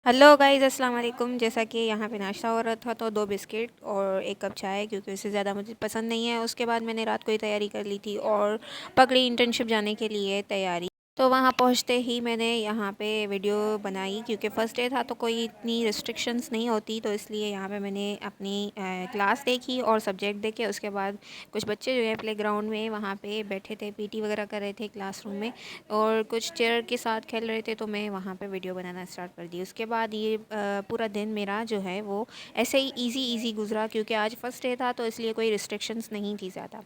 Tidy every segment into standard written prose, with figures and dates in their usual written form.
Hello guys, अस्सलाम वालेकुम। जैसा कि यहाँ पे नाश्ता हो रहा था तो 2 बिस्किट और 1 कप चाय, क्योंकि उससे ज़्यादा मुझे पसंद नहीं है। उसके बाद मैंने रात को ही तैयारी कर ली थी और पकड़ी इंटर्नशिप जाने के लिए तैयारी। तो वहाँ पहुँचते ही मैंने यहाँ पे वीडियो बनाई, क्योंकि फ़र्स्ट डे था तो कोई इतनी रिस्ट्रिक्शंस नहीं होती, तो इसलिए यहाँ पे मैंने अपनी क्लास देखी और सब्जेक्ट देखे। उसके बाद कुछ बच्चे जो है प्लेग्राउंड में वहाँ पे बैठे थे, पीटी वगैरह कर रहे थे क्लासरूम में, और कुछ चेयर के साथ खेल रहे थे, तो मैं वहाँ पे वीडियो बनाना स्टार्ट कर दी। उसके बाद ये पूरा दिन मेरा जो है वो ऐसे ही इजी गुज़रा, क्योंकि आज फ़र्स्ट डे था तो इसलिए कोई रिस्ट्रिक्शंस नहीं थी ज़्यादा।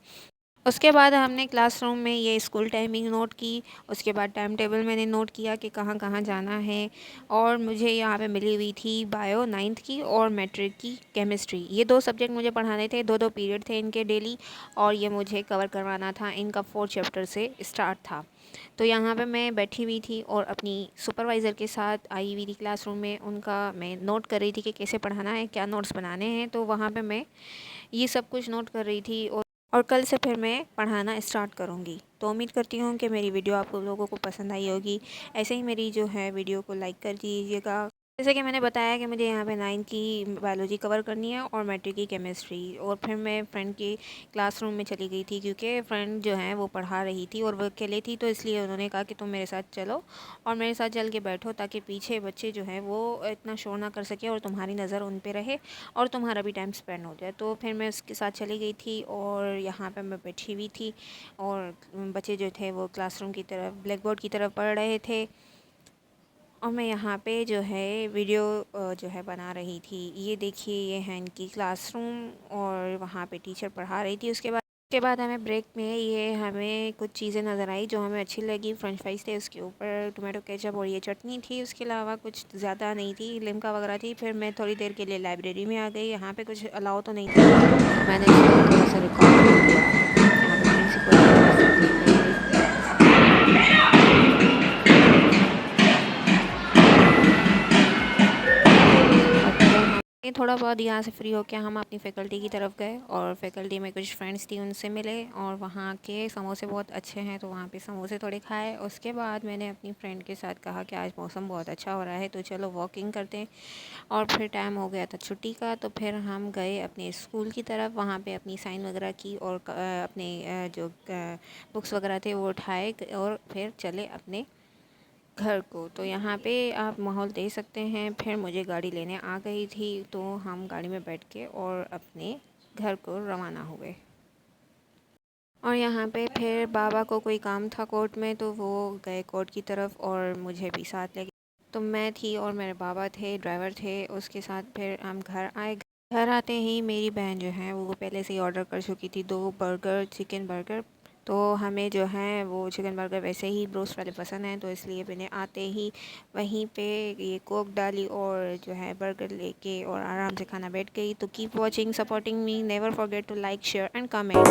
उसके बाद हमने क्लासरूम में ये स्कूल टाइमिंग नोट की। उसके बाद टाइम टेबल मैंने नोट किया कि कहाँ कहाँ जाना है। और मुझे यहाँ पे मिली हुई थी बायो 9th की और मैट्रिक की केमिस्ट्री। ये 2 सब्जेक्ट मुझे पढ़ाने थे, 2-2 पीरियड थे इनके डेली, और ये मुझे कवर करवाना था। इनका 4 चैप्टर से स्टार्ट था। तो यहाँ पे मैं बैठी हुई थी और अपनी सुपरवाइज़र के साथ आई हुई थी क्लासरूम में। उनका मैं नोट कर रही थी कि कैसे पढ़ाना है, क्या नोट्स बनाने हैं। तो वहाँ पे मैं ये सब कुछ नोट कर रही थी, और कल से फिर मैं पढ़ाना स्टार्ट करूँगी। तो उम्मीद करती हूँ कि मेरी वीडियो आप लोगों को पसंद आई होगी। ऐसे ही मेरी जो है वीडियो को लाइक कर दीजिएगा। जैसे कि मैंने बताया कि मुझे यहाँ पे 9 की बायोलॉजी कवर करनी है और मैट्रिक की केमिस्ट्री। और फिर मैं फ्रेंड की क्लासरूम में चली गई थी, क्योंकि फ्रेंड जो है वो पढ़ा रही थी और वो अकेले थी, तो इसलिए उन्होंने कहा कि तुम मेरे साथ चलो और मेरे साथ चल के बैठो, ताकि पीछे बच्चे जो हैं वो इतना शोर ना कर सके और तुम्हारी नज़र उन पे रहे और तुम्हारा भी टाइम स्पेंड हो जाए। तो फिर मैं उसके साथ चली गई थी और यहाँ पे मैं बैठी हुई थी, और बच्चे जो थे वो क्लासरूम की तरफ, ब्लैक बोर्ड की तरफ पढ़ रहे थे, और मैं यहाँ पे जो है वीडियो जो है बना रही थी। ये देखिए, ये है इनकी क्लासरूम, और वहाँ पे टीचर पढ़ा रही थी। उसके बाद हमें ब्रेक में ये हमें कुछ चीज़ें नज़र आई जो हमें अच्छी लगी। फ्रेंच फ्राइज़ थे, उसके ऊपर टोमेटो केचप और ये चटनी थी। उसके अलावा कुछ ज़्यादा नहीं थी, लिम्का वगैरह थी। फिर मैं थोड़ी देर के लिए लाइब्रेरी में आ गई। यहाँ पे कुछ अलाउ तो नहीं था, मैंने इसको थोड़ा सा रिकॉर्ड कर लिया। यहाँ पे प्रिंसिपल थोड़ा बहुत यहाँ से फ्री होकर हम अपनी फ़ैकल्टी की तरफ गए, और फ़ैकल्टी में कुछ फ्रेंड्स थी, उनसे मिले, और वहाँ के समोसे बहुत अच्छे हैं तो वहाँ पे समोसे थोड़े खाए। उसके बाद मैंने अपनी फ्रेंड के साथ कहा कि आज मौसम बहुत अच्छा हो रहा है तो चलो वॉकिंग करते हैं। और फिर टाइम हो गया था छुट्टी का, तो फिर हम गए अपने स्कूल की तरफ। वहाँ पे अपनी साइन वगैरह की और अपने जो बुक्स वगैरह थे वो उठाए, और फिर चले अपने घर को। तो यहाँ पे आप माहौल देख सकते हैं। फिर मुझे गाड़ी लेने आ गई थी, तो हम गाड़ी में बैठ के और अपने घर को रवाना हुए। और यहाँ पे फिर बाबा को कोई काम था कोर्ट में, तो वो गए कोर्ट की तरफ और मुझे भी साथ ले गए। तो मैं थी और मेरे बाबा थे, ड्राइवर थे, उसके साथ फिर हम घर आए। घर आते ही मेरी बहन जो है वो पहले से ही ऑर्डर कर चुकी थी 2 बर्गर, चिकन बर्गर। तो हमें जो है वो चिकन बर्गर वैसे ही ब्रोस्ट वाले पसंद हैं, तो इसलिए मैंने आते ही वहीं पे ये कोक डाली और जो है बर्गर लेके और आराम से खाना बैठ गई। तो keep watching, supporting me, never forget to like, share and comment.